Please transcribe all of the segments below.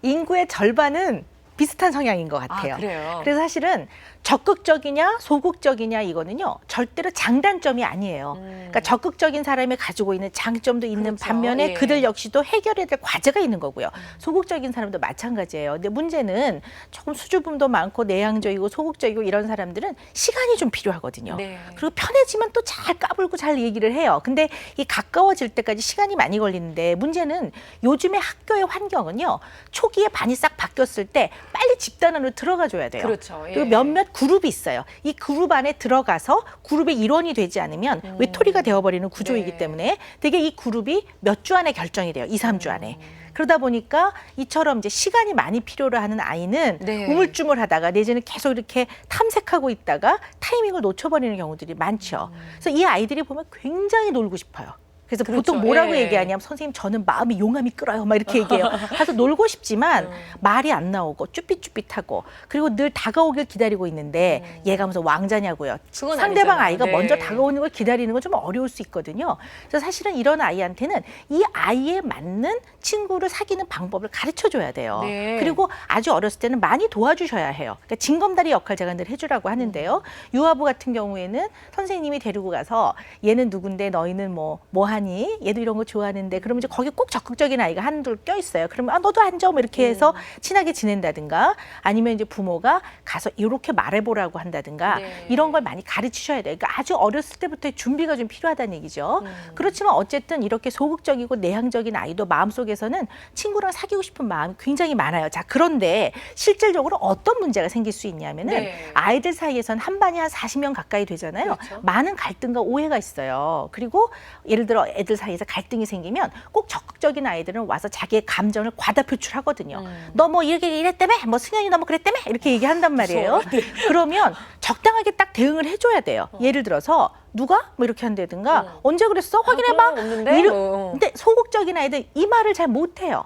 인구의 절반은 비슷한 성향인 것 같아요. 아, 그래요? 그래서 사실은 적극적이냐 소극적이냐 이거는요 절대로 장단점이 아니에요. 그러니까 적극적인 사람이 가지고 있는 장점도 있는 그렇죠. 반면에 예. 그들 역시도 해결해야 될 과제가 있는 거고요. 소극적인 사람도 마찬가지예요. 근데 문제는 조금 수줍음도 많고 내향적이고 소극적이고 이런 사람들은 시간이 좀 필요하거든요. 네. 그리고 편해지면 또 잘 까불고 잘 얘기를 해요. 근데 이 가까워질 때까지 시간이 많이 걸리는데 문제는 요즘의 학교의 환경은요 초기에 반이 싹 바뀌었을 때 빨리 집단 안으로 들어가 줘야 돼요. 그렇죠. 예. 그리고 몇몇 그룹이 있어요. 이 그룹 안에 들어가서 그룹의 일원이 되지 않으면 외톨이가 되어버리는 구조이기 네. 때문에 되게 이 그룹이 몇 주 안에 결정이 돼요. 2, 3주 안에. 그러다 보니까 이처럼 이제 시간이 많이 필요로 하는 아이는 네. 우물쭈물하다가 내지는 계속 이렇게 탐색하고 있다가 타이밍을 놓쳐버리는 경우들이 많죠. 그래서 이 아이들이 보면 굉장히 놀고 싶어요. 그래서 그렇죠. 보통 뭐라고 예. 얘기하냐면 선생님 저는 마음이 용암이 끓어요 막 이렇게 얘기해요. 가서 놀고 싶지만 말이 안 나오고 쭈삣쭈삣하고 그리고 늘 다가오길 기다리고 있는데 얘가 무슨 왕자냐고요. 그건 상대방 아니잖아요. 아이가 네. 먼저 다가오는 걸 기다리는 건 좀 어려울 수 있거든요. 그래서 사실은 이런 아이한테는 이 아이에 맞는 친구를 사귀는 방법을 가르쳐 줘야 돼요. 네. 그리고 아주 어렸을 때는 많이 도와주셔야 해요. 그러니까 징검다리 역할 제가 늘 해주라고 하는데요. 유아부 같은 경우에는 선생님이 데리고 가서 얘는 누군데 너희는 뭐 하니? 얘도 이런 거 좋아하는데 그러면 이제 거기 꼭 적극적인 아이가 한둘 껴 있어요. 그러면 아, 너도 앉아 뭐 이렇게 해서 친하게 지낸다든가 아니면 이제 부모가 가서 이렇게 말해보라고 한다든가 네. 이런 걸 많이 가르치셔야 돼요. 그러니까 아주 어렸을 때부터의 준비가 좀 필요하다는 얘기죠. 그렇지만 어쨌든 이렇게 소극적이고 내향적인 아이도 마음속에서는 친구랑 사귀고 싶은 마음이 굉장히 많아요. 자, 그런데 실질적으로 어떤 문제가 생길 수 있냐면은 네. 아이들 사이에선 한 반이 한 40명 가까이 되잖아요. 그렇죠. 많은 갈등과 오해가 있어요. 그리고 예를 들어 애들 사이에서 갈등이 생기면 꼭 적극적인 아이들은 와서 자기의 감정을 과다 표출하거든요. 너 뭐 이렇게 이랬다며? 뭐 승현이 너 뭐 그랬다며? 이렇게 얘기한단 말이에요. 무서워. 네. 그러면 적당하게 딱 대응을 해줘야 돼요. 예를 들어서 누가? 뭐 이렇게 한다든가 언제 그랬어? 확인해봐. 그런 거 없는데? 근데 소극적인 아이들 이 말을 잘 못해요.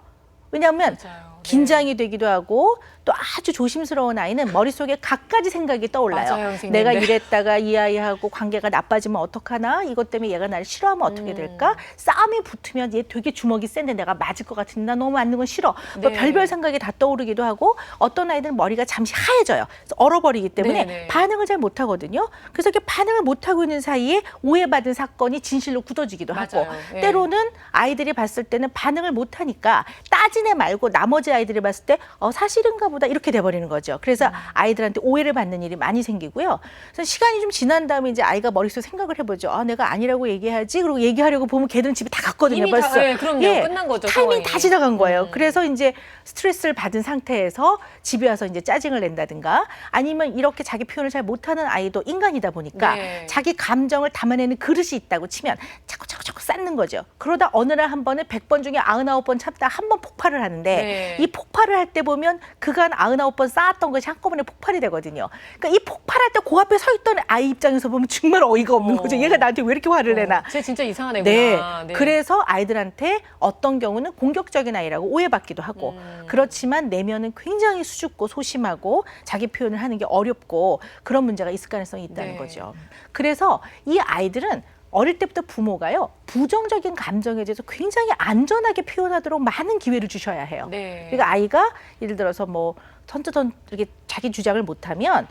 왜냐하면 맞아요. 긴장이 되기도 하고 또 아주 조심스러운 아이는 머릿속에 갖가지 생각이 떠올라요. 맞아요, 선생님. 내가 네. 이랬다가 이 아이하고 관계가 나빠지면 어떡하나? 이것 때문에 얘가 나를 싫어하면 어떻게 될까? 싸움이 붙으면 얘 되게 주먹이 센데 내가 맞을 것 같은데 나 너무 맞는 건 싫어. 뭐 네. 별별 생각이 다 떠오르기도 하고 어떤 아이들은 머리가 잠시 하얘져요. 그래서 얼어버리기 때문에 네네. 반응을 잘 못하거든요. 그래서 이렇게 반응을 못하고 있는 사이에 오해받은 사건이 진실로 굳어지기도 하고 맞아요. 예. 때로는 아이들이 봤을 때는 반응을 못하니까 따지네 말고 나머지 아이들이 봤을 때 사실인가 보다 이렇게 돼버리는 거죠. 그래서 아이들한테 오해를 받는 일이 많이 생기고요. 그래서 시간이 좀 지난 다음에 이제 아이가 머릿속에 생각을 해보죠. 아, 내가 아니라고 얘기하지. 그리고 얘기하려고 보면 걔들은 집에 다 갔거든요. 이미 벌써. 다, 예, 그럼요. 끝난 거죠, 타이밍 상황이. 다 지나간 거예요. 그래서 이제 스트레스를 받은 상태에서 집에 와서 이제 짜증을 낸다든가 아니면 이렇게 자기 표현을 잘 못하는 아이도 인간이다 보니까 네. 자기 감정을 담아내는 그릇이 있다고 치면 자꾸 쌓는 거죠. 그러다 어느 날 한 번에 100번 중에 99번 참다 한 번 폭발을 하는데 네. 이 폭발을 할 때 보면 그간 99번 쌓았던 것이 한꺼번에 폭발이 되거든요. 그러니까 이 폭발할 때 그 앞에 서 있던 아이 입장에서 보면 정말 어이가 없는 거죠. 얘가 나한테 왜 이렇게 화를 내나. 쟤 진짜 이상한 네. 애구나. 네. 그래서 아이들한테 어떤 경우는 공격적인 아이라고 오해받기도 하고 그렇지만 내면은 굉장히 수줍고 소심하고 자기 표현을 하는 게 어렵고 그런 문제가 있을 가능성이 있다는 네. 거죠. 그래서 이 아이들은 어릴 때부터 부모가요 부정적인 감정에 대해서 굉장히 안전하게 표현하도록 많은 기회를 주셔야 해요. 네. 그러니까 아이가 예를 들어서 뭐 선뜻 이렇게 자기 주장을 못하면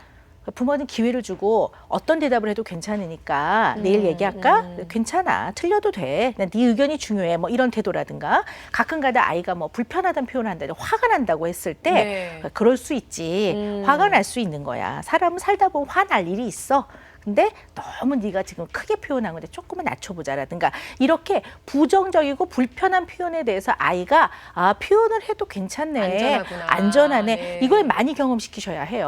부모는 기회를 주고 어떤 대답을 해도 괜찮으니까 내일 얘기할까? 괜찮아. 틀려도 돼. 네 의견이 중요해. 뭐 이런 태도라든가 가끔가다 아이가 뭐 불편하다는 표현을 한다. 화가 난다고 했을 때 네. 그럴 수 있지. 화가 날 수 있는 거야. 사람은 살다 보면 화날 일이 있어. 근데 너무 네가 지금 크게 표현한 건데 조금은 낮춰보자라든가 이렇게 부정적이고 불편한 표현에 대해서 아이가 표현을 해도 괜찮네. 안전하구나. 안전하네. 네. 이걸 많이 경험시키셔야 해요.